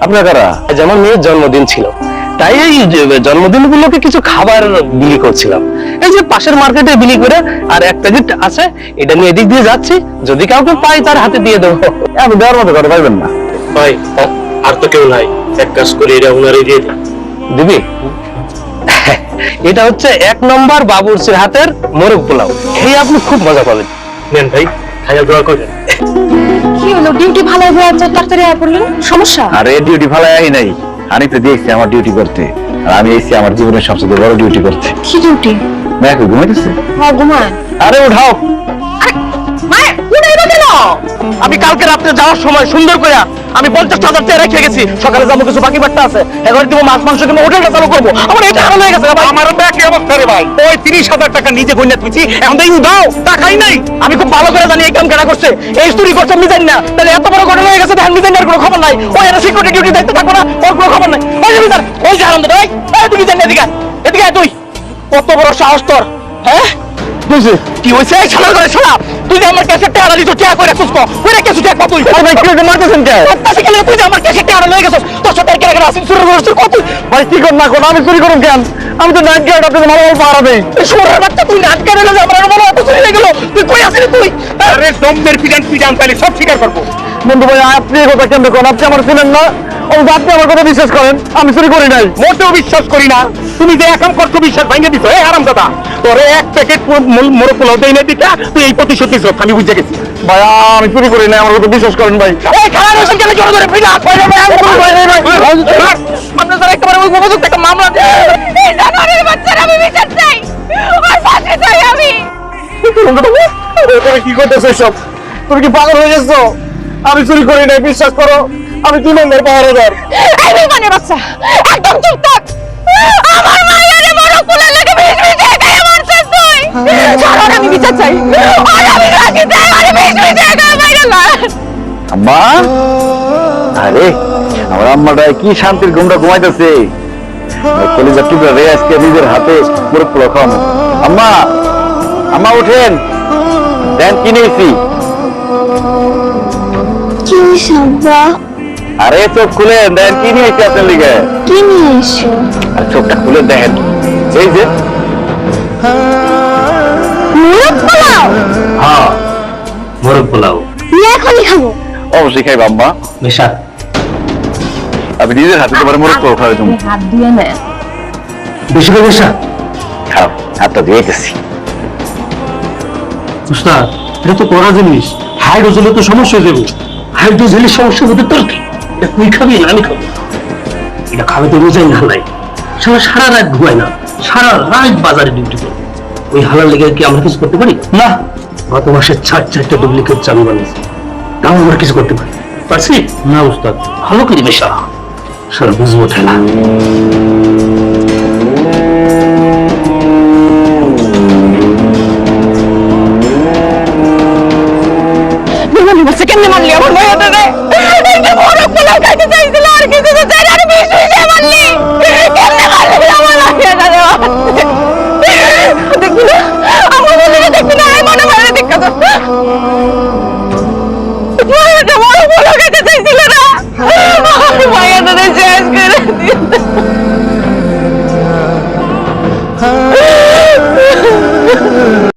আপনার কারা? যেমন মেয়ের জন্মদিন ছিল, তাই এই জন্মদিন উপলক্ষে কিছু খাবার বিলি করছিলাম। এই যে পাশের মার্কেটে বিলি করে, আর এক প্যাকেট আছে, এটা নিয়ে এদিক দিয়ে যাচ্ছি, যদি কাউকে পাই তার হাতে দিয়ে দেবো। আপনি দেওয়ার মতো করে পাইবেন না ভাই, আর তো কেউ নাই, এক কাজ করে এটা উনারই দিয়ে দিবি। এটা হচ্ছে 1 নম্বর বাবুর্চির হাতের মোরগ পোলাও, খেয়ে আপনি খুব মজা পাবেন। নেন ভাই, খাইয়া দোয়া করেন। কি হলো, ডিউটি ভালো হয়ে আছে, তাড়াতাড়ি আয় পড়লেন, সমস্যা? আরে ডিউটি ফালাই নাই, আমি তো দিয়েছি আমার ডিউটি করতে, আর আমি এসেছি আমার জীবনের সবচেয়ে বড় ডিউটি করতে। কি ডিউটি? মেয়ে ঘুমাইতেছে? হ্যাঁ, ঘুমায়। আরে উঠাও। আমি কালকে রাত্রে যাওয়ার সময় সুন্দর করে আমি 50,000 টাকা রেখে গেছি, সকালে যাবো, কিছু বাকি বাট্টা আছে, এবার দিব মাছ মাংস কিনে হোটেলটা চালু করবো। আমার এটা হারানো হয়ে গেছে ভাই। আমার ব্যাংকে অবস্থা রে ভাই, ওই 30,000 টাকা নিজে গইনা তুইছি, এখন তো দাও টাকাই নাই। আমি খুব ভালো করে জানি এই কাম কেনা করছে, এই চুরি করছে আমি জানি না, তাহলে এত বড় ঘটনা হয়ে গেছে, দেখেন মিজানের কোনো খবর নাই, ওই এর সিকিউরিটি ডিউটি দায়িত্ব থাকবো না, ওর কোনো খবর নাই। ওই যে মিজান, ওই যে আনন্দ ভাই, তুই জানি এদিকে এদিকে তুই, কত বড় সাহস তোর, হ্যাঁ? কি হয়েছে? শালার ঘরে শালা, তুই যে আমার ক্যাসেট টাকা দিছ, টাকা করে রাখছিস কো? কই রাখছিস টাকা তুই? আরে ভাই, কি হইছে, মারতেছেন কে? মারতেছিস কেন? তুই যে আমার ক্যাসেট টাকা লয়ে গেছিস, তোর সাথে কেন কেন আসিস, চুরি করছিস কত? ভাই কি কর না কোন, আমি চুরি করব কেন? আমি তো নাইট গার্ড, আপনাদের ভালো পাহারা দেই। শোনার বাচ্চা, তুই নাইট গার্ড হলে আমার মনে হয় চুরি হয়ে গেল। তুই কই আছিস তুই? আরে দমদের পিটান তাহলে সব স্বীকার করব। বন্ধু ভাই, আপনি এই কথা কেন কোন? আপনি আমার শুনেন না? আপনি আমার কথা বিশ্বাস করেন, আমি চুরি করি নাই। মোটেও বিশ্বাস করি না। তুমি যে এখন করছো বিশ্বাস ভেঙে দিছো। এই হারামজাদা, তোরে 1 প্যাকেট মোরগ পোলাও দেই না দিতা, তুই এই প্রতিশোধ নিছ, আমি বুঝে গেছি। ভাই আমি চুরি করি নাই, আমার কথা বিশ্বাস করেন ভাই। এই খারাপ হইছেন কেন জোরে জোরে পিটা? ভাই আমি চুরি করি নাই ভাই। আপনি স্যার একেবারে ওই উপযুক্ত একটা মামলা দিয়ে এই জানোয়ারের বাচ্চারা, আমি বিচার চাই, আর ফাঁসি চাই আমি। তুমি কি করতেছো সব? তুমি কি পাগল হয়ে গেছো? আমি চুরি করি নাই, বিশ্বাস করো, আমি 2 নম্বর পাহারাদার। এই বেইমানের বাচ্চা, একদম চুপ থাক। আমার মায়ের মোরগ পোলাও লাগে বিষ মিশিয়ে খেয়ে মারছিস তুই। ছাড়ো, আমি বিচার চাই, আর আমি রাজি চাই, আর বিষ মিশিয়ে খেয়ে মাইরা না। আম্মা, আরে আমার আম্মাটা কি শান্তির ঘুমটা ঘুমাইতেছে। কলিজা টুকরা রে আজকে নিজের হাতে মোরগ পোলাও খাওয়ানো। আম্মা, আম্মা উঠেন, দেন কি নিয়েছি। কি সাব্বা? আরে চোখ খুলেন, দেন কি নিয়েছি আপনার লিগে। কি নিয়ে এসো? আর চোখটা খুলে দেখেন, এই যে মোরগ পোলাও। হ্যাঁ, মোরগ পোলাও এখনই খাবো। অবশ্যই খাইব আম্মা, মেশা। আমি নিজের হাতে তোমার মোরগ পোলাও খাওয়াই তুমি। হাত দিয়ে নে। বেশি করে মেশা। খাও, হাতটা দিয়ে গেছি। উস্তাদ, এটা তো কড়া জিনিস, হাইড্রোজেলে তো সমস্যা হয়ে যাবে। হাইড্রোজেলের সমস্যা হতে তোর কি? এটা তুই খাবি না আমি খাবো? এটা খাবে তো বোঝাই না নাই, সারা রাত ঘুমায় না, সারা রাত বাজারে ডিউটি করে। ওই হালার লেগে কি আমরা কিছু করতে পারি না? গত মাসে 4টা ডুপ্লিকেট চালু বানিয়েছি, তাও আমরা কিছু করতে পারছি না। উস্তাদ, ভালো করে মেশা, সারা বুঝবো ঠেলা। বেইমানের বাচ্চা, কেমনে মারলি আমার মায়ের রে? এই যে মোরগ পোলাও খাইতে চাইছিল, আর কিছু তো চাই না, আর বিষ মিশিয়ে মারলি।